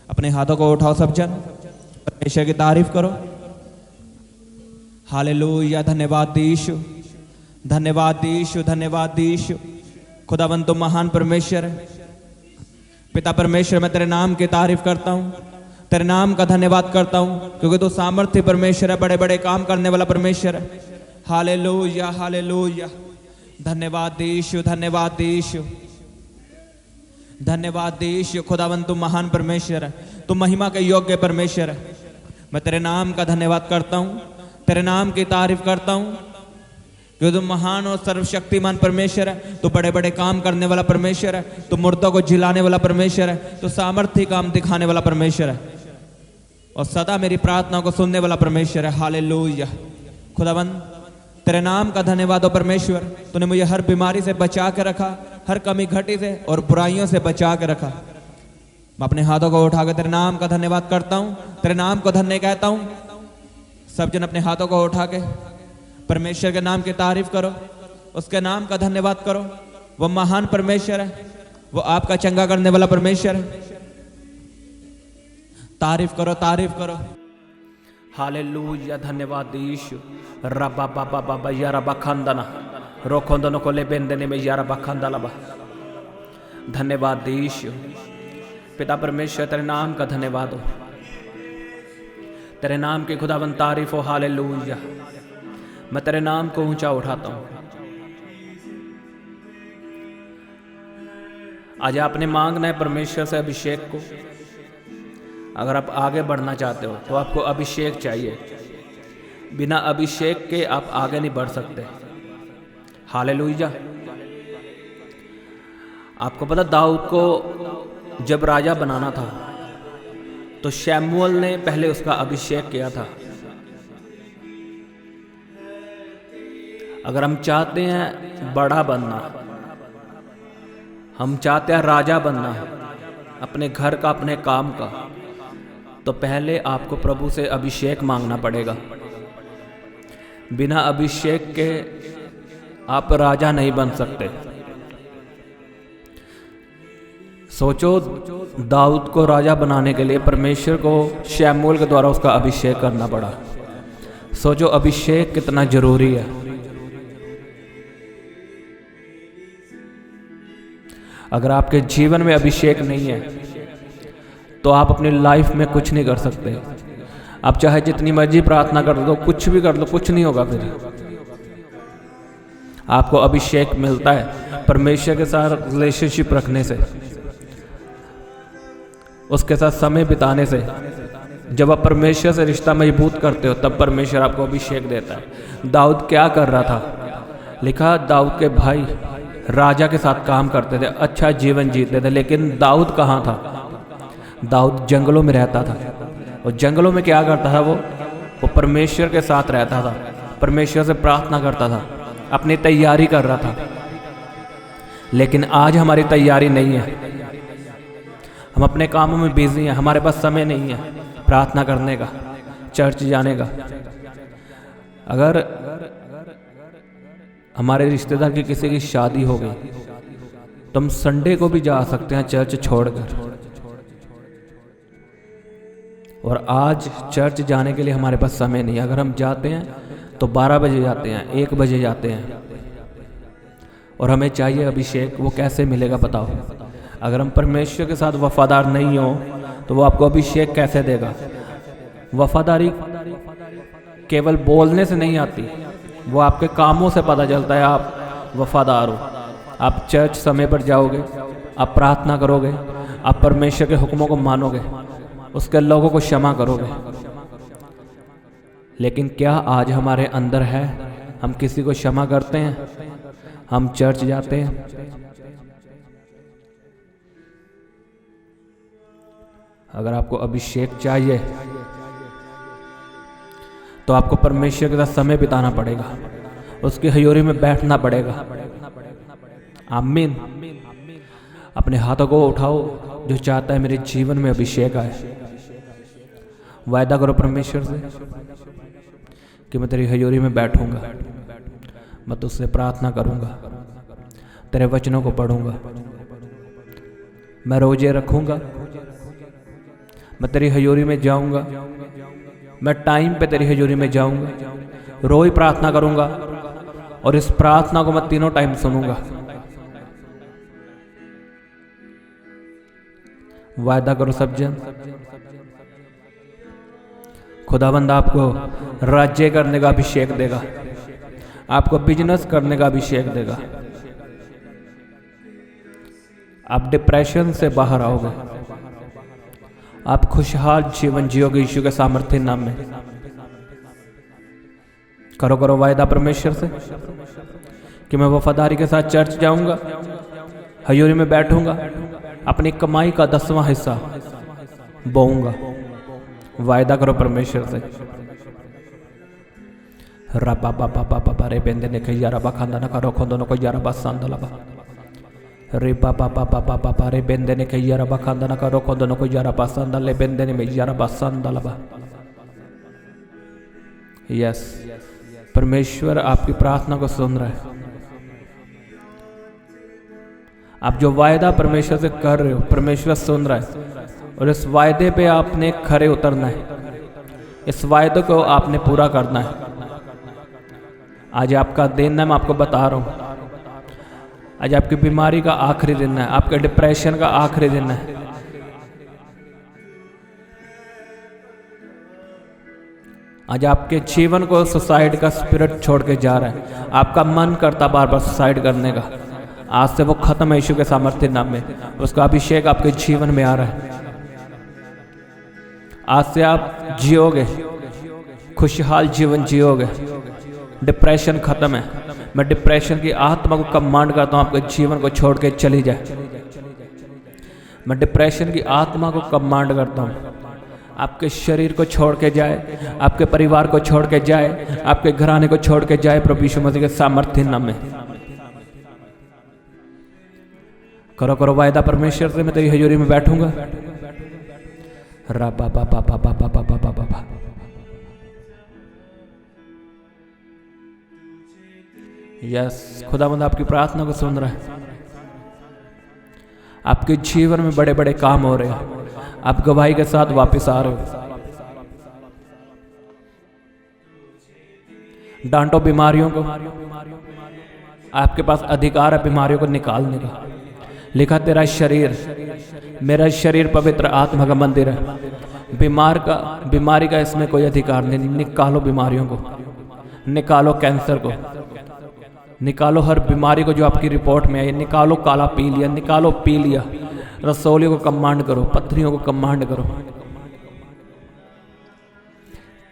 अपने हाथों को उठाओ सब जन, परमेश्वर की तारीफ करो। हालेलुया, धन्यवाद यीशु, धन्यवाद यीशु, धन्यवाद यीशु। खुदावंद तुम महान परमेश्वर है। पिता परमेश्वर, मैं तेरे नाम की तारीफ करता हूँ, तेरे नाम का धन्यवाद करता हूँ, क्योंकि तू सामर्थ्य परमेश्वर है, बड़े बड़े काम करने वाला परमेश्वर है। हालेलुया, हालेलुया, धन्यवाद यीशु, धन्यवाद यीशु, धन्यवाद यीशु। खुदावंद तुम महान परमेश्वर है, तुम महिमा के योग्य परमेश्वर है। मैं तेरे नाम का धन्यवाद करता हूँ, तेरे नाम की तारीफ करता हूँ, क्योंकि तुम महान और सर्वशक्तिमान परमेश्वर है। तू बड़े बड़े काम करने वाला परमेश्वर है, तू मुर्दों को जिलाने वाला परमेश्वर है, तू सामर्थ्य काम दिखाने वाला परमेश्वर है, और सदा मेरी प्रार्थनाओं को सुनने वाला परमेश्वर है। हालेलुया। खुदावंद तेरे नाम का धन्यवाद हो परमेश्वर, तूने मुझे हर बीमारी से बचा के रखा, हर कमी घटी से और बुराइयों से बचा के रखा। मैं अपने हाथों को उठाकर तेरे नाम का धन्यवाद करता हूँ, तेरे नाम को धन्य कहता हूँ। सब जन अपने हाथों को उठा के परमेश्वर के नाम की तारीफ करो, उसके नाम का धन्यवाद करो। वो महान परमेश्वर है, वो आपका चंगा करने वाला परमेश्वर है। तारीफ करो, तारीफ करो। हालेलुया, धन्यवाद यीशु। रबा बाबा बाबा यारा बखंदना रोखोंदनो को ले बेंदने में यारा बखंदलबा। धन्यवाद यीशु। पिता परमेश्वर, तेरे नाम का धन्यवाद हो, तेरे नाम की खुदावंद तारीफ हो। हालेलुया। मैं तेरे नाम को ऊंचा उठाता हूं। आज आपने मांगना है परमेश्वर से अभिषेक को। अगर आप आगे बढ़ना चाहते हो तो आपको अभिषेक चाहिए। बिना अभिषेक के आप आगे नहीं बढ़ सकते। हालेलुया। आपको पता, दाऊद को जब राजा बनाना था तो शमूएल ने पहले उसका अभिषेक किया था। अगर हम चाहते हैं बड़ा बनना, हम चाहते हैं राजा बनना अपने घर का, अपने काम का, तो पहले आपको प्रभु से अभिषेक मांगना पड़ेगा। बिना अभिषेक के आप राजा नहीं बन सकते। सोचो, दाऊद को राजा बनाने के लिए परमेश्वर को शमूएल के द्वारा उसका अभिषेक करना पड़ा। सोचो अभिषेक कितना जरूरी है। अगर आपके जीवन में अभिषेक नहीं है तो आप अपनी लाइफ में कुछ नहीं कर सकते। आप चाहे जितनी मर्जी प्रार्थना कर दो, कुछ भी कर लो, कुछ नहीं होगा। फिर आपको अभिषेक मिलता है परमेश्वर के साथ रिलेशनशिप रखने से, उसके साथ समय बिताने से। जब आप परमेश्वर से रिश्ता मजबूत करते हो तब परमेश्वर आपको अभिषेक देता है। दाऊद क्या कर रहा था? लिखा, दाऊद के भाई राजा के साथ काम करते थे, अच्छा जीवन जीते थे, लेकिन दाऊद कहाँ था? दाऊद जंगलों में रहता था। और जंगलों में क्या करता था? वो परमेश्वर के साथ रहता था, परमेश्वर से प्रार्थना करता था, अपनी तैयारी कर रहा था। लेकिन आज हमारी तैयारी नहीं है। हम अपने कामों में बिजी हैं, हमारे पास समय नहीं है प्रार्थना करने का, चर्च जाने का। अगर हमारे रिश्तेदार की किसी की शादी हो गई तो हम संडे को भी जा सकते हैं चर्च छोड़कर। और आज चर्च जाने के लिए हमारे पास समय नहीं है। अगर हम जाते हैं तो 12 बजे जाते हैं, 1 बजे जाते हैं। और हमें चाहिए अभिषेक। वो कैसे मिलेगा बताओ? अगर हम परमेश्वर के साथ वफादार नहीं हो तो वो आपको अभिषेक कैसे देगा? वफादारी केवल बोलने से नहीं आती, वो आपके कामों से पता चलता है आप वफादार हो। आप चर्च समय पर जाओगे, आप प्रार्थना करोगे, आप परमेश्वर के हुक्मों को मानोगे, उसके लोगों को क्षमा करोगे। लेकिन क्या आज हमारे अंदर है? हम किसी को क्षमा करते हैं? हम चर्च जाते हैं? अगर आपको अभिषेक चाहिए तो आपको परमेश्वर के साथ समय बिताना पड़ेगा, उसकी हजूरी में बैठना पड़ेगा। आमीन। अपने हाथों को उठाओ जो चाहता है मेरे जीवन में अभिषेक आए। वायदा करो परमेश्वर से कि मैं तेरी हजूरी में बैठूंगा, मैं तुझसे प्रार्थना करूंगा, तेरे वचनों को पढ़ूंगा, मैं रोजे रखूंगा, मैं तेरी हजूरी में जाऊंगा, मैं टाइम पे तेरी हजूरी में जाऊंगा, रोज प्रार्थना करूंगा और इस प्रार्थना को मैं तीनों टाइम सुनूंगा। वायदा करो सब जन, खुदाबंद आपको राज्य करने का अभिषेक देगा, आपको बिजनेस करने का अभिषेक देगा, आप डिप्रेशन से बाहर आओगे, आप खुशहाल जीवन जियोगे यीशु के सामर्थ्य नाम में। करो करो वायदा परमेश्वर से कि मैं वफादारी के साथ चर्च जाऊंगा, हजूरी में बैठूंगा, अपनी कमाई का 10वां हिस्सा बोऊंगा। वायदा करो परमेश्वर से। रबा बाबा बाबा बारे बेंदे ने कही यारा खांदा ना करो खोंदो को यारा बस सांदलबा रे बाबा बाबा बाबा बारे बेंदे ने कही यारा खांदा ना करो खोंदो को यारा बस सांदले बेंदे ने में यारा बस सांदलबा। यस, परमेश्वर आपकी प्रार्थना को सुन रहा है। आप जो वायदा परमेश्वर से कर रहे हो परमेश्वर सुन रहा है, और इस वायदे पे आपने खरे उतरना है, इस वायदे को आपने पूरा करना है। आज आपका दिन है, मैं आपको बता रहा हूं, आज आपकी बीमारी का आखिरी दिन है, आपके डिप्रेशन का आखिरी दिन है। आज आपके जीवन को सुसाइड का स्पिरिट छोड़ के जा रहा है, आपका मन करता बार बार सुसाइड करने का, आज से वो खत्म है यीशु के सामर्थ्य नाम में। उसका अभिषेक आपके जीवन में आ रहा है। आज से आप जियोगे, खुशहाल जीवन जियोगे, डिप्रेशन खत्म है। मैं डिप्रेशन की आत्मा को कमांड करता हूं आपके जीवन को छोड़ के चली जाए। मैं डिप्रेशन की आत्मा को कमांड करता हूं आपके शरीर को छोड़ के जाए, आपके परिवार को छोड़ के जाए, आपके घराने को छोड़ के जाए प्रभु यीशु मसीह के सामर्थ्य नाम में। करो करो वायदा परमेश्वर से, मैं तेरी हजूरी में बैठूंगा। रबा बाबा बाबा बाबा बाबा बाबा। यस, खुदावंद आपकी प्रार्थना को सुन रहा है। आपके जीवन में बड़े बड़े काम हो रहे हैं, आप गवाही के साथ वापस आ रहे हो। डांटो बीमारियों को, आपके पास अधिकार है बीमारियों को निकालने का। लिखा तेरा शरीर, मेरा शरीर पवित्र आत्मा का मंदिर है। बीमारी का इसमें कोई अधिकार नहीं। निकालो बीमारियों को, निकालो कैंसर को, निकालो हर बीमारी को जो आपकी रिपोर्ट में आई, निकालो काला पी लिया, निकालो पी लिया। रसोलियों को कमांड करो, पत्थरियों को कमांड करो।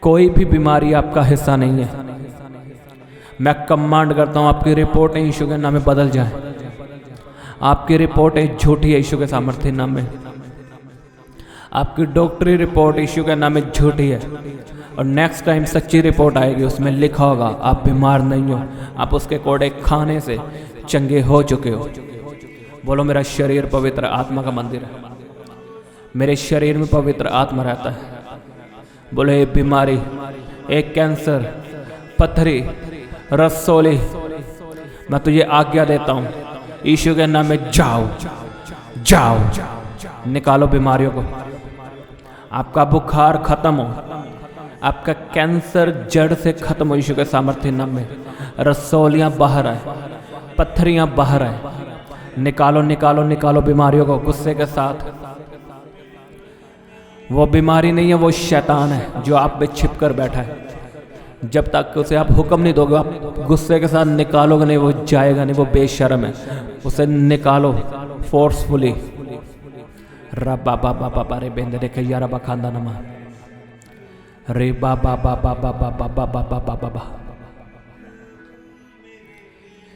कोई भी बीमारी आपका हिस्सा नहीं है। मैं कमांड करता हूं आपकी रिपोर्टें यीशु के नाम में बदल जाए। आपकी रिपोर्टें झूठी है यीशु के सामर्थ्य नाम में। आपकी डॉक्टरी रिपोर्ट यीशु के नाम में झूठी है, और नेक्स्ट टाइम सच्ची रिपोर्ट आएगी, उसमें लिखा होगा आप बीमार नहीं हो, आप उसके कोड़े खाने से चंगे हो चुके हो। बोलो मेरा शरीर पवित्र आत्मा का मंदिर है, मेरे शरीर में पवित्र आत्मा रहता है। बोलो एक बीमारी, एक कैंसर, पत्थरी, रसोली, मैं तुझे आज्ञा देता हूं यीशु के नाम में जाओ जाओ, निकालो बीमारियों को। आपका बुखार खत्म हो, आपका कैंसर जड़ से खत्म हो यीशु के सामर्थ्य नाम में। रसौलियां बाहर आए, पत्थरियां बाहर आए, निकालो निकालो निकालो बीमारियों को गुस्से के साथ। वो बीमारी नहीं है, वो शैतान है जो आप पे छिप कर बैठा है। जब तक उसे आप हुक्म नहीं दोगे, आप गुस्से के साथ निकालोगे नहीं, वो जाएगा नहीं, वो बेशर्म है। उसे निकालो फोर्सफुली। रबा बाबा बाबा रे बेंदे रे कయ్యా रबा खांदा नमा रे बाबा बाबा बाबा बाबा बाबा बाबा।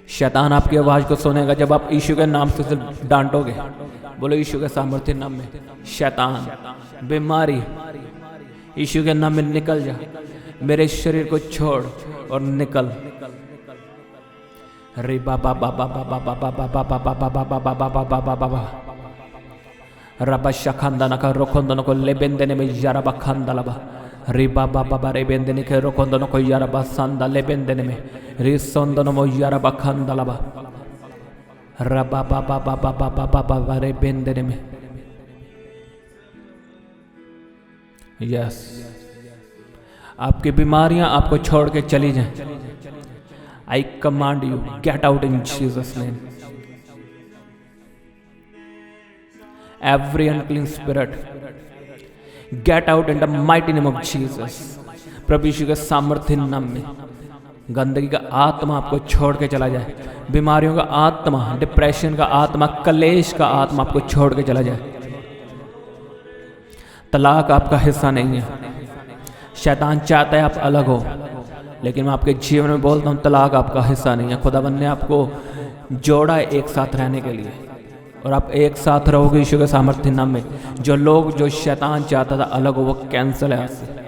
शैतान आपकी आवाज को सुनेगा जब आप यीशु के नाम से डांटोगे। बोलो यीशु के सामर्थ्य नाम में शैतान, बीमारी यीशु के नाम में निकल जा, मेरे शरीर को छोड़ और निकल। रे बाबा बाबा बाबा बाबा बाबा बाबा बाबा बाबा बाबा बाबा रबा शखांदा नका रोखोंदन को ले बेंदने में यारा बखांदा लबा रे बाबा बाबा रे बेंदने के रोखोंदन को यारा बसांदा ले बेंदने में रे सोंदन मो यारा बखांदा लबा रबा बाबा बाबा बाबा बाबा रे बेंदने में। यस, आपकी बीमारियां आपको छोड़ के चली जाएं। I command you, get out in Jesus name. Every unclean spirit, get out in the mighty name of Jesus. प्रभु यीशु के सामर्थ्य नाम में गंदगी का आत्मा आपको छोड़ के चला जाए। बीमारियों का आत्मा, डिप्रेशन का आत्मा, कलेश का आत्मा आपको छोड़ के चला जाए। तलाक आपका हिस्सा नहीं है। शैतान चाहता है आप अलग हो, लेकिन मैं आपके जीवन में बोलता हूँ तलाक आपका हिस्सा नहीं है। खुदाबंद ने आपको जोड़ा है एक साथ रहने के लिए, और आप एक साथ रहोगे यीशु के सामर्थ्य नाम में। जो शैतान चाहता था अलग हो, वो कैंसिल है आज से।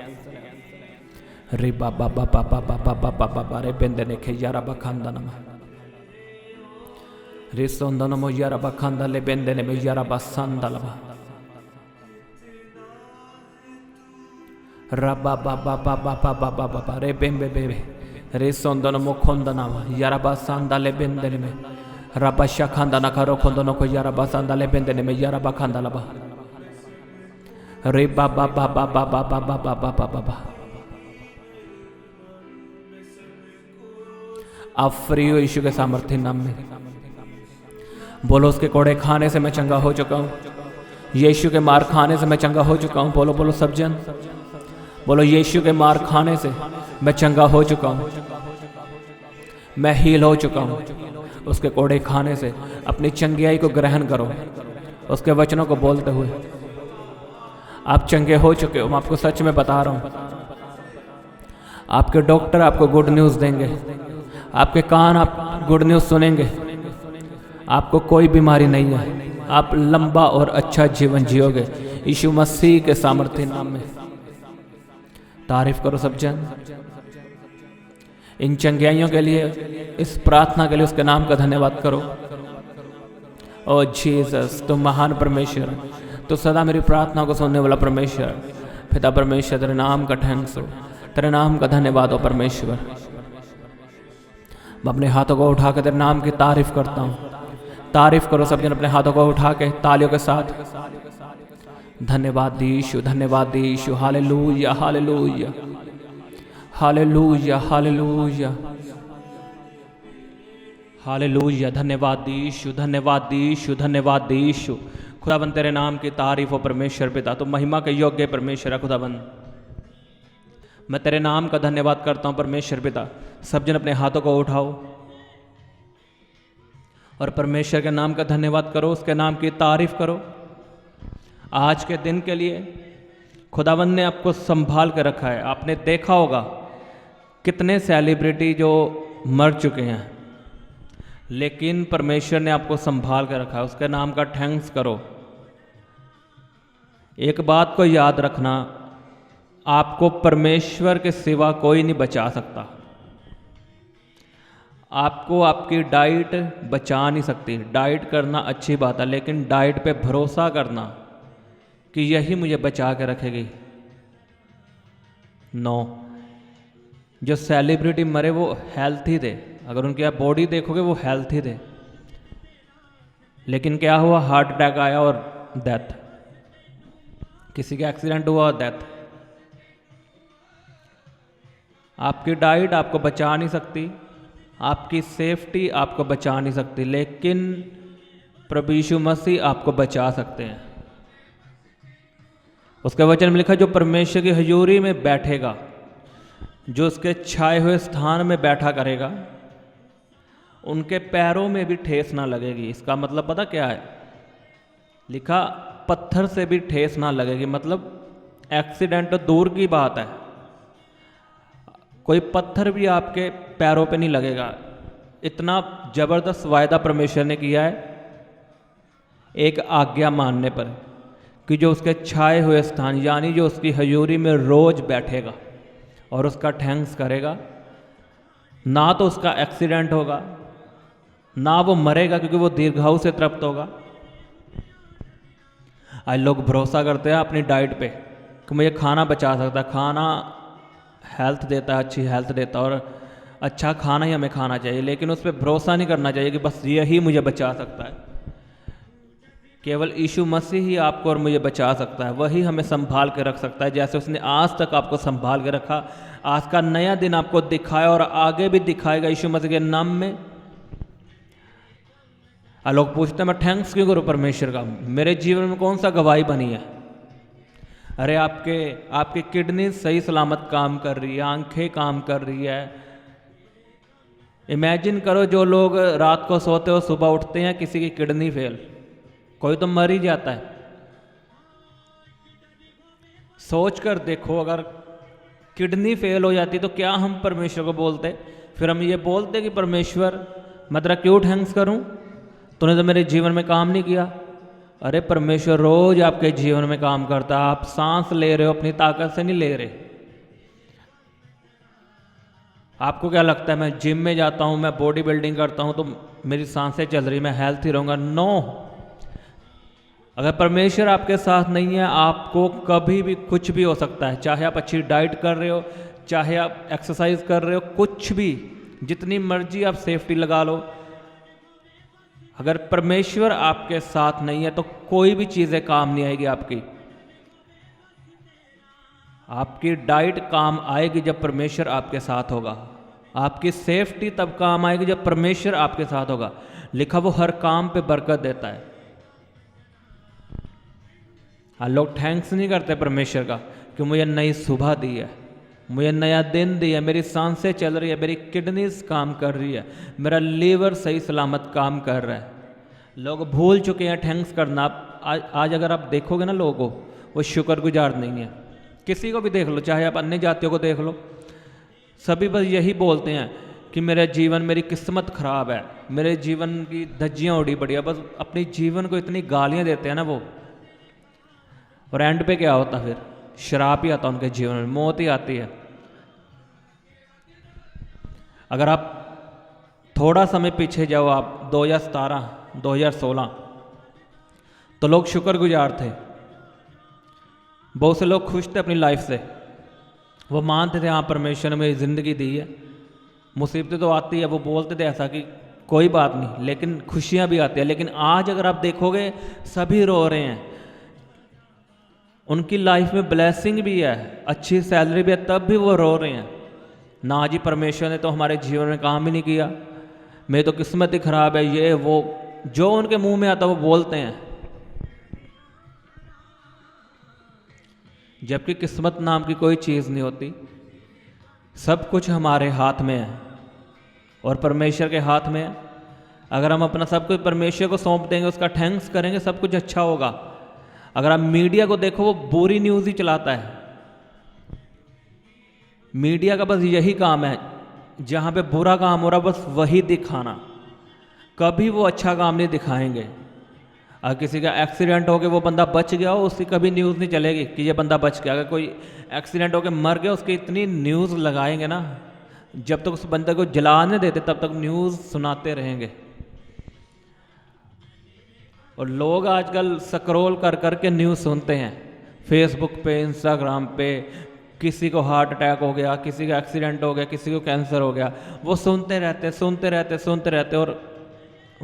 रे बाबा बाबा बाबा बाबा बाबा रे बेंदे ने खे यारा बखांदा नमा रे सोंदा नमो यारा बखांदा ले बेंदे ने में यारा बसंदा लबा रबा बाबा बाबा बाबा बाबा रे बेंबे बेबे रे सोंदा नमो खोंदा नामा यारा बसंदा ले बेंदे ने में रबा शखांदा ना करो खोंदा नको यारा बसंदा ले बेंदे ने में यारा बखांदा लबा रे बाबा बाबा बाबा बाबा बाबा बाबा। आप फ्री हो यीशु के सामर्थ्य नाम में। बोलो उसके कोड़े खाने से मैं चंगा हो चुका हूँ। यीशु के मार खाने से मैं चंगा हो चुका हूँ। बोलो बोलो सब जन, बोलो यीशु के मार खाने से मैं चंगा हो चुका हूँ। मैं हील हो चुका हूँ। उसके कोड़े खाने से अपनी चंगियाई को ग्रहण करो। उसके वचनों को बोलते हुए आप चंगे हो चुके हो। मैं आपको सच में बता रहा हूँ, आपके डॉक्टर आपको गुड न्यूज़ देंगे। आपके कान आप गुड न्यूज़ सुनेंगे। आपको कोई बीमारी नहीं है। आप लंबा और अच्छा जीवन जियोगे यीशु मसीह के सामर्थ्य नाम में। तारीफ करो सब जन इन चंगियाइयों के लिए, इस प्रार्थना के लिए उसके नाम का धन्यवाद करो। ओ जीसस, तुम महान परमेश्वर, तो सदा मेरी प्रार्थना को सुनने वाला परमेश्वर, पिता परमेश्वर, तेरे नाम का थैंक्स हो, तेरे नाम का धन्यवाद हो परमेश्वर। मैं अपने हाथों को उठा के तेरे नाम की तारीफ करता हूँ। तारीफ करो सब जन अपने हाथों को उठा के तालियों के साथ। धन्यवाद यीशु, धन्यवाद यीशु। Hallelujah hallelujah hallelujah hallelujah hallelujah. धन्यवाद यीशु, धन्यवाद यीशु, धन्यवाद यीशु। खुदाबंद तेरे नाम की तारीफ हो परमेश्वर पिता, तो महिमा के योग्य परमेश्वर है खुदाबंद। मैं तेरे नाम का धन्यवाद करता हूँ परमेश्वर पिता। सब जन अपने हाथों को उठाओ और परमेश्वर के नाम का धन्यवाद करो, उसके नाम की तारीफ करो। आज के दिन के लिए खुदावंद ने आपको संभाल कर रखा है। आपने देखा होगा कितने सेलिब्रिटी जो मर चुके हैं, लेकिन परमेश्वर ने आपको संभाल कर रखा है। उसके नाम का थैंक्स करो। एक बात को याद रखना, आपको परमेश्वर के सिवा कोई नहीं बचा सकता। आपको आपकी डाइट बचा नहीं सकती। डाइट करना अच्छी बात है, लेकिन डाइट पे भरोसा करना कि यही मुझे बचा के रखेगी, नो। जो सेलिब्रिटी मरे वो हेल्थी थे, अगर उनकी आप बॉडी देखोगे वो हेल्थी थे, लेकिन क्या हुआ, हार्ट अटैक आया और डेथ। किसी का एक्सीडेंट हुआ और डेथ। आपकी डाइट आपको बचा नहीं सकती, आपकी सेफ्टी आपको बचा नहीं सकती, लेकिन प्रभु यीशु मसीह आपको बचा सकते हैं। उसके वचन में लिखा, जो परमेश्वर की हजूरी में बैठेगा, जो उसके छाए हुए स्थान में बैठा करेगा, उनके पैरों में भी ठेस ना लगेगी। इसका मतलब पता क्या है? लिखा पत्थर से भी ठेस ना लगेगी। मतलब एक्सीडेंट तो दूर की बात है, कोई पत्थर भी आपके पैरों पे नहीं लगेगा। इतना जबरदस्त वायदा परमेश्वर ने किया है एक आज्ञा मानने पर, कि जो उसके छाए हुए स्थान यानी जो उसकी हजूरी में रोज बैठेगा और उसका थैंक्स करेगा, ना तो उसका एक्सीडेंट होगा, ना वो मरेगा क्योंकि वो दीर्घायु से तृप्त होगा। आज लोग भरोसा करते हैं अपनी डाइट पे कि मुझे खाना बचा सकता है। खाना हेल्थ देता है, अच्छी हेल्थ देता है, और अच्छा खाना ही हमें खाना चाहिए, लेकिन उस पर भरोसा नहीं करना चाहिए कि बस यही मुझे बचा सकता है। केवल यीशु मसीह ही आपको और मुझे बचा सकता है, वही हमें संभाल के रख सकता है। जैसे उसने आज तक आपको संभाल के रखा, आज का नया दिन आपको दिखाया और आगे भी दिखाएगा यीशु मसीह के नाम में। लोग पूछते हैं मैं थैंक्स क्यों करूं परमेश्वर का, मेरे जीवन में कौन सा गवाही बनी है। अरे आपकी किडनी सही सलामत काम कर रही है, आंखें काम कर रही है। इमेजिन करो जो लोग रात को सोते हो सुबह उठते हैं किसी की किडनी फेल, कोई तो मर ही जाता है। सोच कर देखो अगर किडनी फेल हो जाती तो क्या हम परमेश्वर को बोलते? फिर हम ये बोलते कि परमेश्वर मैं तेरा क्यों थैंक्स करूं, तूने तो मेरे जीवन में काम नहीं किया। अरे परमेश्वर रोज आपके जीवन में काम करता है। आप सांस ले रहे हो अपनी ताकत से नहीं ले रहे। आपको क्या लगता है मैं जिम में जाता हूं, मैं बॉडी बिल्डिंग करता हूं तो मेरी सांसें चल रही, मैं हेल्थी रहूंगा? नो। अगर परमेश्वर आपके साथ नहीं है आपको कभी भी कुछ भी हो सकता है। चाहे आप अच्छी डाइट कर रहे हो, चाहे आप एक्सरसाइज कर रहे हो, कुछ भी, जितनी मर्जी आप सेफ्टी लगा लो, अगर परमेश्वर आपके साथ नहीं है तो कोई भी चीजें काम नहीं आएगी आपकी। आपकी डाइट काम आएगी जब परमेश्वर आपके साथ होगा। आपकी सेफ्टी तब काम आएगी जब परमेश्वर आपके साथ होगा। लिखा वो हर काम पे बरकत देता है। लोग थैंक्स नहीं करते परमेश्वर का कि मुझे नई सुबह दी है, मुझे नया दिन दिया, मेरी सांसें चल रही है, मेरी किडनीज काम कर रही है, मेरा लीवर सही सलामत काम कर रहा है। लोग भूल चुके हैं थैंक्स करना। आज अगर आप देखोगे ना लोगों को, वो शुक्रगुजार नहीं है। किसी को भी देख लो, चाहे आप अन्य जातियों को देख लो, सभी बस यही बोलते हैं कि मेरा जीवन, मेरी किस्मत खराब है, मेरे जीवन की धज्जियाँ उड़ी पड़ी है। बस अपनी जीवन को इतनी गालियाँ देते हैं ना वो, और एंड पे क्या होता फिर? शराब ही आता उनके जीवन में, मौत ही आती है। अगर आप थोड़ा समय पीछे जाओ, आप 2017 2016, तो लोग शुक्रगुजार थे। बहुत से लोग खुश थे अपनी लाइफ से, वो मानते थे हाँ परमेश्वर ने मेरी ज़िंदगी दी है। मुसीबतें तो आती है, वो बोलते थे ऐसा कि कोई बात नहीं, लेकिन खुशियाँ भी आती है। लेकिन आज अगर आप देखोगे सभी रो रहे हैं। उनकी लाइफ में ब्लेसिंग भी है, अच्छी सैलरी भी है, तब भी वो रो रहे हैं। ना जी परमेश्वर ने तो हमारे जीवन में काम ही नहीं किया, मेरी तो किस्मत ही खराब है, ये वो, जो उनके मुंह में आता वो बोलते हैं। जबकि किस्मत नाम की कोई चीज़ नहीं होती। सब कुछ हमारे हाथ में है और परमेश्वर के हाथ में है। अगर हम अपना सब कुछ परमेश्वर को सौंप देंगे, उसका थैंक्स करेंगे, सब कुछ अच्छा होगा। अगर आप मीडिया को देखो, वो बुरी न्यूज़ ही चलाता है। मीडिया का बस यही काम है, जहाँ पे बुरा काम हो रहा बस वही दिखाना, कभी वो अच्छा काम नहीं दिखाएंगे। अगर किसी का एक्सीडेंट हो गया, वो बंदा बच गया हो, उसकी कभी न्यूज़ नहीं चलेगी कि ये बंदा बच गया। अगर कोई एक्सीडेंट होकर मर गया, उसकी इतनी न्यूज़ लगाएंगे ना, जब तक उस बंदे को जला नहीं देते तब तक न्यूज़ सुनाते रहेंगे। और लोग आजकल स्क्रॉल कर कर के न्यूज़ सुनते हैं, फेसबुक पे, इंस्टाग्राम पे। किसी को हार्ट अटैक हो गया, किसी का एक्सीडेंट हो गया, किसी को कैंसर हो गया, वो सुनते रहते और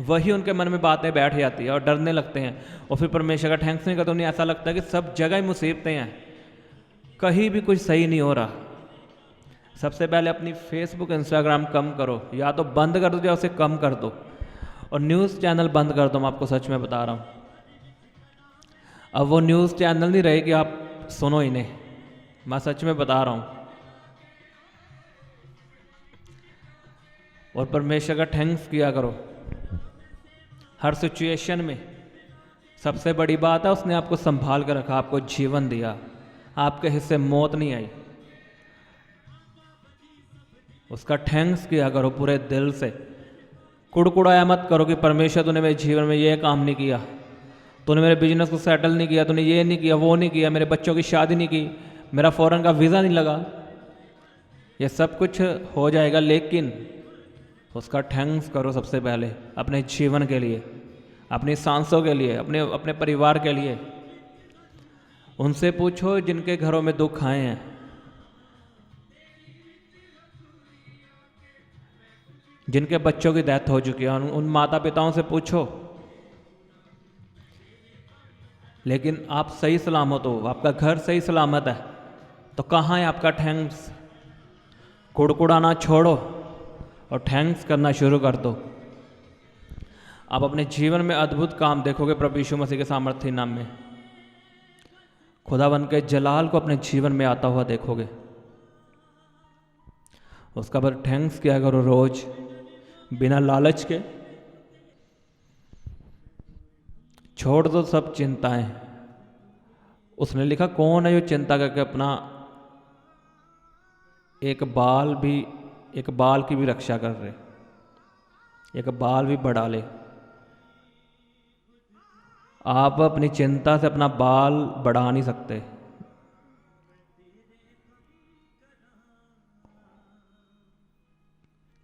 वही उनके मन में बातें बैठ जाती है और डरने लगते हैं। और फिर परमेश्वर का थैंक्स नहीं करते। उन्हें ऐसा लगता है कि सब जगह ही मुसीबतें हैं, कहीं भी कुछ सही नहीं हो रहा। सबसे पहले अपनी फेसबुक इंस्टाग्राम कम करो, या तो बंद कर दो या उसे कम कर दो। और न्यूज़ चैनल बंद कर दो, मैं आपको सच में बता रहा हूँ। अब वो न्यूज़ चैनल नहीं रहे कि आप सुनो इन्हें, मैं सच में बता रहा हूँ। और परमेश्वर का थैंक्स किया करो हर सिचुएशन में। सबसे बड़ी बात है, उसने आपको संभाल कर रखा, आपको जीवन दिया, आपके हिस्से मौत नहीं आई। उसका थैंक्स किया करो पूरे दिल से। कुड़कुड़ाया मत करो कि परमेश्वर तूने मेरे जीवन में ये काम नहीं किया, तूने मेरे बिजनेस को सेटल नहीं किया, तूने ये नहीं किया, वो नहीं किया, मेरे बच्चों की शादी नहीं की, मेरा फॉरेन का वीज़ा नहीं लगा। ये सब कुछ हो जाएगा, लेकिन उसका थैंक्स करो सबसे पहले अपने जीवन के लिए, अपनी सांसों के लिए, अपने परिवार के लिए। उनसे पूछो जिनके घरों में दुख आए हैं, जिनके बच्चों की डेथ हो चुकी है, उन माता पिताओं से पूछो लेकिन आप सही सलामत हो, आपका घर सही सलामत है, तो कहाँ है आपका थैंक्स? कुड़कुड़ाना छोड़ो और थैंक्स करना शुरू कर दो। आप अपने जीवन में अद्भुत काम देखोगे प्रभु यीशु मसीह के सामर्थ्य नाम में। खुदावन के जलाल को अपने जीवन में आता हुआ देखोगे। उसका पर थैंक्स किया करो रोज, बिना लालच के। छोड़ दो सब चिंताएं। उसने लिखा, कौन है जो चिंता करके अपना एक बाल की भी रक्षा कर रहे, एक बाल भी बढ़ा ले। आप अपनी चिंता से अपना बाल बढ़ा नहीं सकते।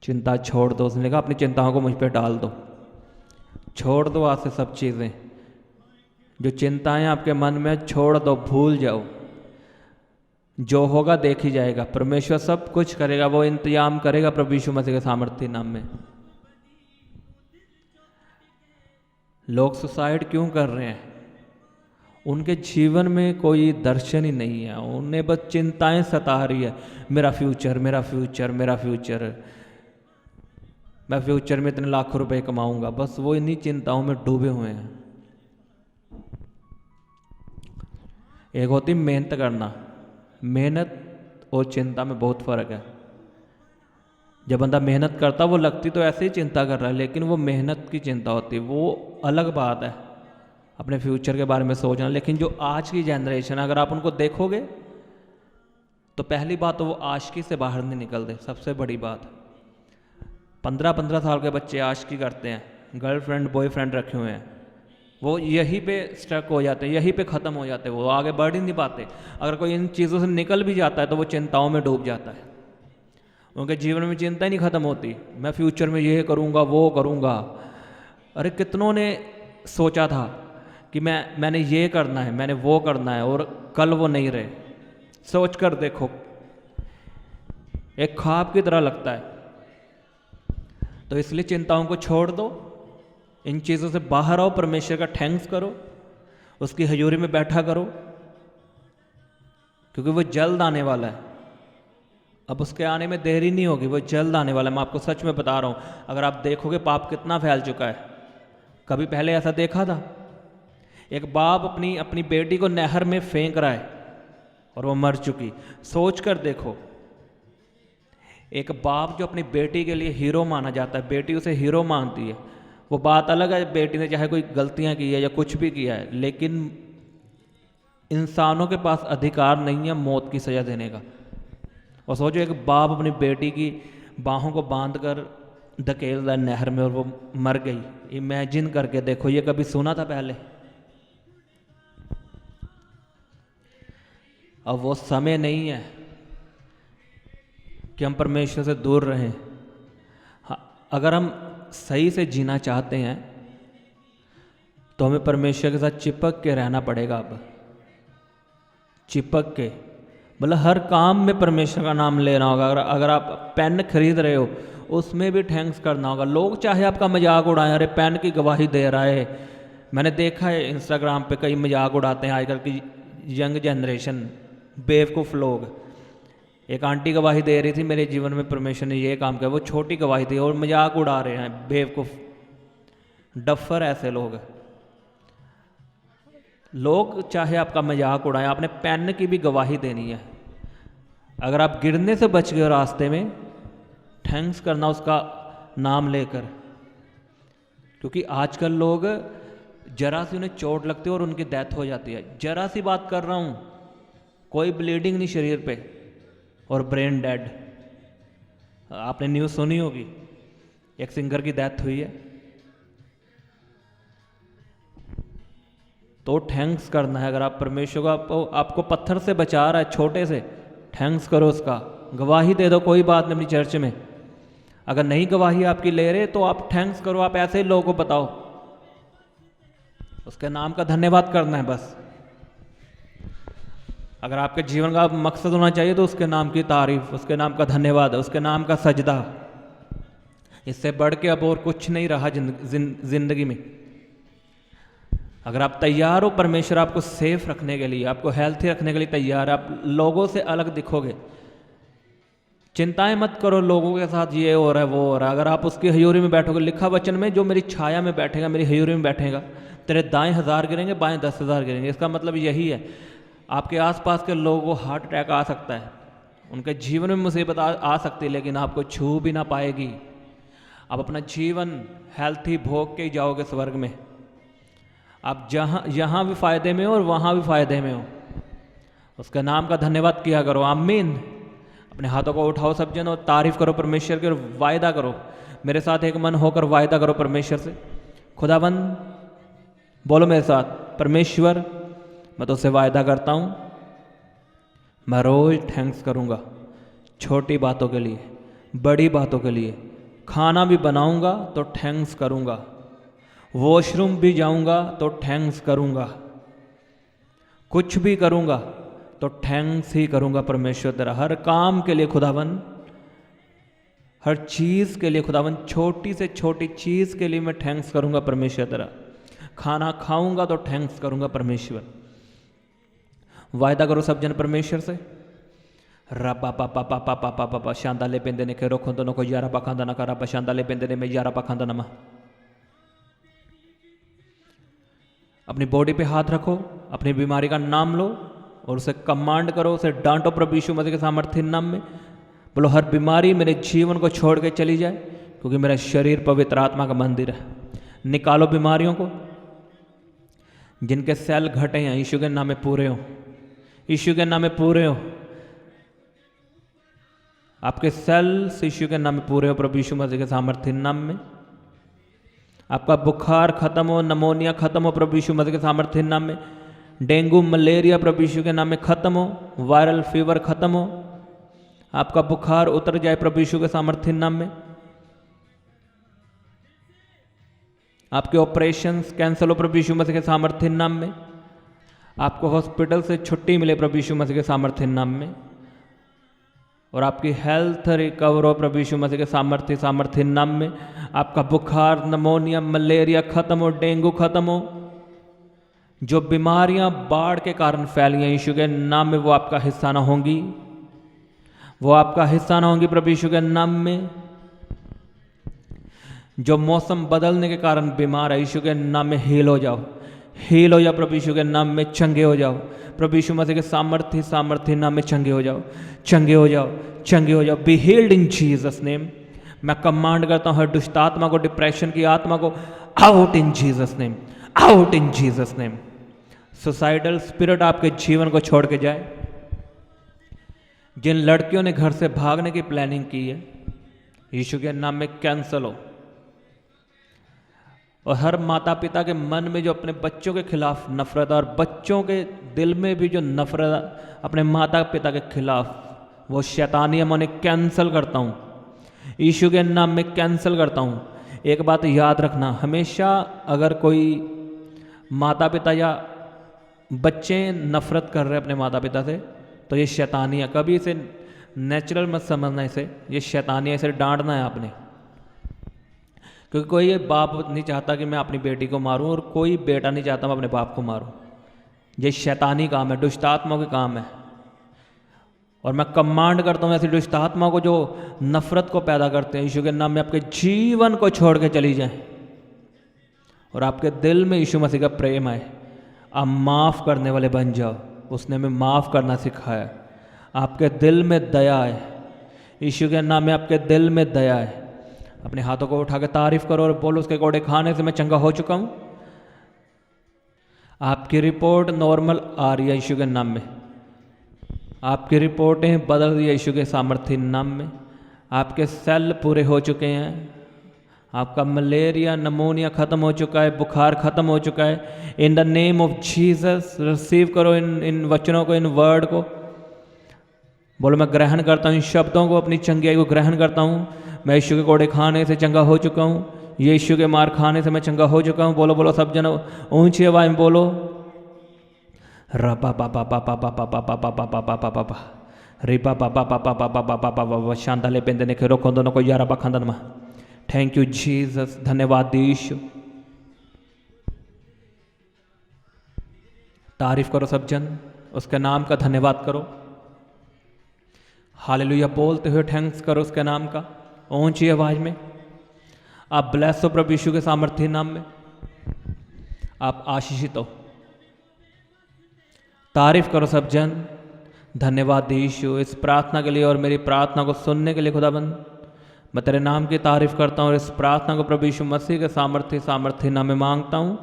चिंता छोड़ दो। उसने कहा अपनी चिंताओं को मुझ पे डाल दो, छोड़ दो आज से सब चीज़ें। जो चिंताएं आपके मन में छोड़ दो, भूल जाओ। जो होगा देख ही जाएगा, परमेश्वर सब कुछ करेगा, वो इंतजाम करेगा प्रभु यीशु मसीह के सामर्थ्य नाम में। लोग सुसाइड क्यों कर रहे हैं? उनके जीवन में कोई दर्शन ही नहीं है, उन्हें बस चिंताएं सता रही है। मेरा फ्यूचर, मेरा फ्यूचर, मेरा फ्यूचर, मैं फ्यूचर में इतने लाखों रुपए कमाऊंगा। बस वो इन्हीं चिंताओं में डूबे हुए हैं। एक होती मेहनत करना, मेहनत और चिंता में बहुत फर्क है। जब बंदा मेहनत करता वो लगती तो ऐसे ही चिंता कर रहा है, लेकिन वो मेहनत की चिंता होती है, वो अलग बात है, अपने फ्यूचर के बारे में सोचना। लेकिन जो आज की जनरेशन, अगर आप उनको देखोगे तो पहली बात तो वो आशिकी से बाहर नहीं निकलते। सबसे बड़ी बात, 15-15 साल के बच्चे आशिकी करते हैं, गर्लफ्रेंड बॉयफ्रेंड रखे हुए हैं, वो यहीं पे स्टक हो जाते हैं, यहीं पे ख़त्म हो जाते हैं, वो आगे बढ़ ही नहीं पाते। अगर कोई इन चीज़ों से निकल भी जाता है तो वो चिंताओं में डूब जाता है। उनके जीवन में चिंता ही नहीं ख़त्म होती, मैं फ्यूचर में ये करूँगा वो करूँगा। अरे कितनों ने सोचा था कि मैंने ये करना है, मैंने वो करना है, और कल वो नहीं रहे। सोच कर देखो, एक ख्वाब की तरह लगता है। तो इसलिए चिंताओं को छोड़ दो, इन चीज़ों से बाहर आओ, परमेश्वर का थैंक्स करो, उसकी हजूरी में बैठा करो, क्योंकि वो जल्द आने वाला है। अब उसके आने में देरी नहीं होगी, वो जल्द आने वाला है। मैं आपको सच में बता रहा हूँ, अगर आप देखोगे पाप कितना फैल चुका है। कभी पहले ऐसा देखा था? एक बाप अपनी बेटी को नहर में फेंक रहा है और वो मर चुकी। सोच कर देखो, एक बाप जो अपनी बेटी के लिए हीरो माना जाता है, बेटी उसे हीरो मानती है। वो बात अलग है, बेटी ने चाहे कोई गलतियां की है या कुछ भी किया है, लेकिन इंसानों के पास अधिकार नहीं है मौत की सजा देने का। और सोचो, एक बाप अपनी बेटी की बाहों को बांध कर धकेल रहा है नहर में और वो मर गई। इमेजिन करके देखो, ये कभी सुना था पहले? अब वो समय नहीं है कि हम परमेश्वर से दूर रहें। हाँ, अगर हम सही से जीना चाहते हैं तो हमें परमेश्वर के साथ चिपक के रहना पड़ेगा। अब चिपक के, मतलब हर काम में परमेश्वर का नाम लेना होगा। अगर आप पेन खरीद रहे हो, उसमें भी थैंक्स करना होगा। लोग चाहे आपका मजाक उड़ाएं, अरे पेन की गवाही दे रहा है। मैंने देखा है इंस्टाग्राम पे कई मजाक उड़ाते हैं आजकल की यंग जनरेशन, बेवकूफ़ लोग। एक आंटी गवाही दे रही थी, मेरे जीवन में परमेश्वर ने ये काम किया। वो छोटी गवाही थी और मजाक उड़ा रहे हैं, बेवकूफ़ डफर ऐसे लोग। लोग चाहे आपका मजाक उड़ाएं, आपने पेन की भी गवाही देनी है। अगर आप गिरने से बच गए रास्ते में, थैंक्स करना उसका नाम लेकर। क्योंकि आजकल लोग जरा सी उन्हें चोट लगती है और उनकी डेथ हो जाती है। जरा सी बात कर रहा हूँ, कोई ब्लीडिंग नहीं शरीर पे, और ब्रेन डेड। आपने न्यूज़ सुनी होगी, एक सिंगर की डेथ हुई है। तो थैंक्स करना है। अगर आप परमेश्वर को आपको पत्थर से बचा रहा है, छोटे से, थैंक्स करो उसका। गवाही दे दो, कोई बात नहीं अपनी चर्च में। अगर नहीं गवाही आपकी ले रहे तो आप थैंक्स करो। आप ऐसे ही लोगों को बताओ, उसके नाम का धन्यवाद करना है बस। अगर आपके जीवन का मकसद होना चाहिए तो उसके नाम की तारीफ, उसके नाम का धन्यवाद, उसके नाम का सजदा। इससे बढ़ के अब और कुछ नहीं रहा जिंदगी में। अगर आप तैयार हो, परमेश्वर आपको सेफ रखने के लिए, आपको हेल्थी रखने के लिए तैयार है। आप लोगों से अलग दिखोगे। चिंताएं मत करो लोगों के साथ ये हो रहा है वो हो रहा है। अगर आप उसकी हजूरी में बैठोगे, लिखा वचन में, जो मेरी छाया में बैठेगा, मेरी हजूरी में बैठेगा, तेरे दाएं 1000 गिरेंगे, बाएं 10,000 गिरेंगे। इसका मतलब यही है, आपके आसपास के लोगों को हार्ट अटैक आ सकता है, उनके जीवन में मुसीबत आ सकती है, लेकिन आपको छू भी ना पाएगी। आप अपना जीवन हेल्थी भोग के ही जाओगे स्वर्ग में। आप यहाँ भी फायदे में हो और वहाँ भी फायदे में हो। उसके नाम का धन्यवाद किया करो। आमीन। अपने हाथों को उठाओ सब जन और तारीफ करो परमेश्वर की, और वायदा करो मेरे साथ, एक मन होकर वायदा करो परमेश्वर से। खुदाबंद, बोलो मेरे साथ, परमेश्वर मैं तुझसे वायदा करता हूँ, मैं रोज थैंक्स करूँगा, छोटी बातों के लिए, बड़ी बातों के लिए। खाना भी बनाऊँगा तो थैंक्स करूँगा, वॉशरूम भी जाऊँगा तो थैंक्स करूँगा, कुछ भी करूँगा तो थैंक्स ही करूँगा परमेश्वर तेरा। हर काम के लिए खुदावन, हर चीज़ के लिए खुदावन, छोटी से छोटी चीज़ के लिए मैं थैंक्स करूँगा परमेश्वर तेरा। खाना खाऊँगा तो थैंक्स करूँगा परमेश्वर। वायदा करो सब जन परमेश्वर से। रबा पा पा पा पा पा पा पा पा शांदा ले पेंदे ने के रोखो दोनों को यारा पखांदा ना करा पा शांदा ले पेंदे ने में यारा पखांदा नमा। अपनी बॉडी पे हाथ रखो, अपनी बीमारी का नाम लो और उसे कमांड करो, उसे डांटो प्रभु यीशु मसीह के सामर्थ्य नाम में। बोलो हर बीमारी मेरे जीवन को छोड़ के चली जाए, क्योंकि मेरा शरीर पवित्र आत्मा का मंदिर है। निकालो बीमारियों को, जिनके सेल घटे हैं यीशु के नाम में पूरे हो, यीशु के नाम में पूरे हो। आपके सेल्स यीशु के नाम में पूरे हो प्रभु यीशु मसीह के सामर्थ्य नाम में। आपका बुखार खत्म हो, नमोनिया खत्म हो प्रभु यीशु मसीह के सामर्थ्य नाम में। डेंगू मलेरिया प्रभु यीशु के नाम में खत्म हो, वायरल फीवर खत्म हो, आपका बुखार उतर जाए प्रभु यीशु के सामर्थ्य नाम में। आपके ऑपरेशंस कैंसिल हो प्रभु यीशु मसीह के सामर्थ्य नाम में। आपको हॉस्पिटल से छुट्टी मिले प्रभु यीशु मसीह के सामर्थ्य नाम में। और आपकी हेल्थ रिकवर हो प्रभु यीशु मसीह के सामर्थ्य नाम में। आपका बुखार, नमोनिया, मलेरिया खत्म हो, डेंगू खत्म हो। जो बीमारियां बाढ़ के कारण फैली हैं यीशु के नाम में, वो आपका हिस्सा ना होंगी, वो आपका हिस्सा ना होंगी प्रभु यीशु के नाम में। जो मौसम बदलने के कारण बीमार है यीशु के नाम में हील हो जाओ, हील हो जाओ प्रभु यीशु के नाम में। चंगे हो जाओ प्रभु यीशु मसीह के सामर्थ्य नाम में। चंगे हो जाओ, चंगे हो जाओ, चंगे हो जाओ। Be healed in Jesus name. मैं कमांड करता हूँ हर दुष्ट आत्मा को, डिप्रेशन की आत्मा को, out in Jesus name, out in Jesus name. Suicidal spirit आपके जीवन को छोड़ के जाए। जिन लड़कियों ने घर से भागने की प्लानिंग की है यीशु के नाम में कैंसल हो। और हर माता पिता के मन में जो अपने बच्चों के खिलाफ नफरत, और बच्चों के दिल में भी जो नफरत अपने माता पिता के खिलाफ, वो शैतानी मैं उन्हें कैंसिल करता हूँ यीशु के नाम में, कैंसिल करता हूँ। एक बात याद रखना, हमेशा अगर कोई माता पिता या बच्चे नफरत कर रहे हैं अपने माता पिता से, तो ये शैतानी है। कभी इसे नेचुरल मत समझना, इसे ये शैतानी है, इसे डांटना है आपने। क्योंकि कोई ये बाप नहीं चाहता कि मैं अपनी बेटी को मारूं, और कोई बेटा नहीं चाहता मैं अपने बाप को मारूं। ये शैतानी काम है, दुष्ट आत्मा के काम है। और मैं कमांड करता हूँ ऐसी दुष्ट आत्मा को जो नफरत को पैदा करते हैं, यीशु के नाम में आपके जीवन को छोड़ के चली जाए, और आपके दिल में यीशु मसीह का प्रेम आए। आप माफ़ करने वाले बन जाओ, उसने हमें माफ़ करना सिखाया। आपके दिल में दया है, यीशु के नाम में आपके दिल में दया है। अपने हाथों को उठा के तारीफ करो और बोलो उसके कोड़े खाने से मैं चंगा हो चुका हूँ। आपकी रिपोर्ट नॉर्मल आ रही है यीशु के नाम में। आपकी रिपोर्टें बदल रही है यीशु के सामर्थ्य नाम में। आपके सेल पूरे हो चुके हैं। आपका मलेरिया, नमोनिया खत्म हो चुका है, बुखार खत्म हो चुका है। In the name of Jesus receive करो इन वचनों को, इन वर्ड को। बोलो मैं ग्रहण करता हूँ इन शब्दों को, अपनी चंगाई को ग्रहण करता हूँ। मैं यीशु के कोड़े खाने से चंगा हो चुका हूँ, यीशु के मार खाने से मैं चंगा हो चुका हूँ। बोलो बोलो सब जन ऊंची आवाज में बोलो। रपा पा पा पा पा पा पा पा पा पा पा पा पा पा पा रिपा पा पा पा पा पा पा पा पा पा पा शांताले पेंदे ने खेरो खोंदो को यारा पा खंदन मा। थैंक यू जीसस, धन्यवाद यीशु। तारीफ करो सब जन, उसके नाम का धन्यवाद करो। हालेलुया बोलते हुए थैंक्स करो उसके नाम का ऊंची आवाज में। आप ब्लेस हो प्रभु यीशु के सामर्थ्य नाम में, आप आशीषित हो। तारीफ करो सब जन, धन्यवाद यीशु इस प्रार्थना के लिए और मेरी प्रार्थना को सुनने के लिए खुदाबंद। मैं तेरे नाम की तारीफ करता हूँ और इस प्रार्थना को प्रभु यीशु मसीह के सामर्थ्य नाम में मांगता हूँ।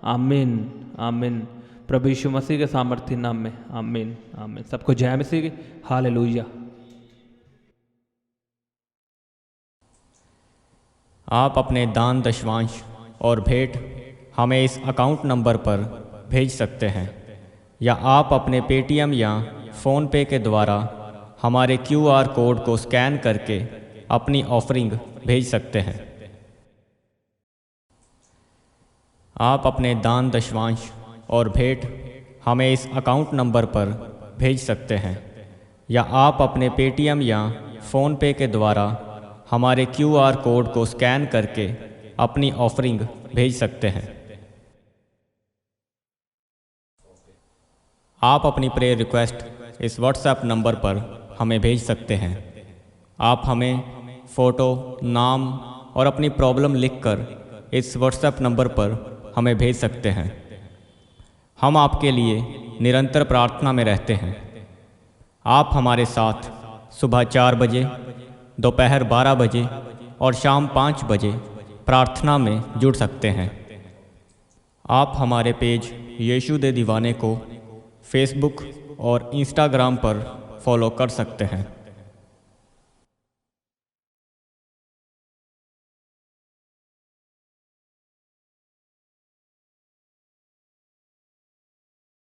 आमीन आमीन। प्रभु यीशु मसीह के सामर्थ्य नाम में आमीन आमीन। सबको जय मसीह की। हालेलुया। आप अपने दान दशवांश और भेंट हमें इस अकाउंट नंबर पर भेज सकते हैं, या आप अपने पेटीएम या फ़ोनपे के द्वारा हमारे QR कोड को स्कैन करके अपनी ऑफरिंग भेज सकते हैं। आप अपने दान दशवांश और भेंट हमें इस अकाउंट नंबर पर भेज सकते हैं, या आप अपने पेटीएम या फ़ोनपे के द्वारा हमारे QR कोड को स्कैन करके अपनी ऑफरिंग भेज सकते हैं। आप अपनी प्रेयर रिक्वेस्ट इस व्हाट्सएप नंबर पर हमें भेज सकते हैं। आप हमें फ़ोटो, नाम और अपनी प्रॉब्लम लिखकर इस व्हाट्सएप नंबर पर हमें भेज सकते हैं। हम आपके लिए निरंतर प्रार्थना में रहते हैं। आप हमारे साथ सुबह 4 बजे, दोपहर 12 बजे और शाम 5 बजे प्रार्थना में जुड़ सकते हैं। आप हमारे पेज यीशु दे दीवाने को फेसबुक और इंस्टाग्राम पर फॉलो कर सकते हैं।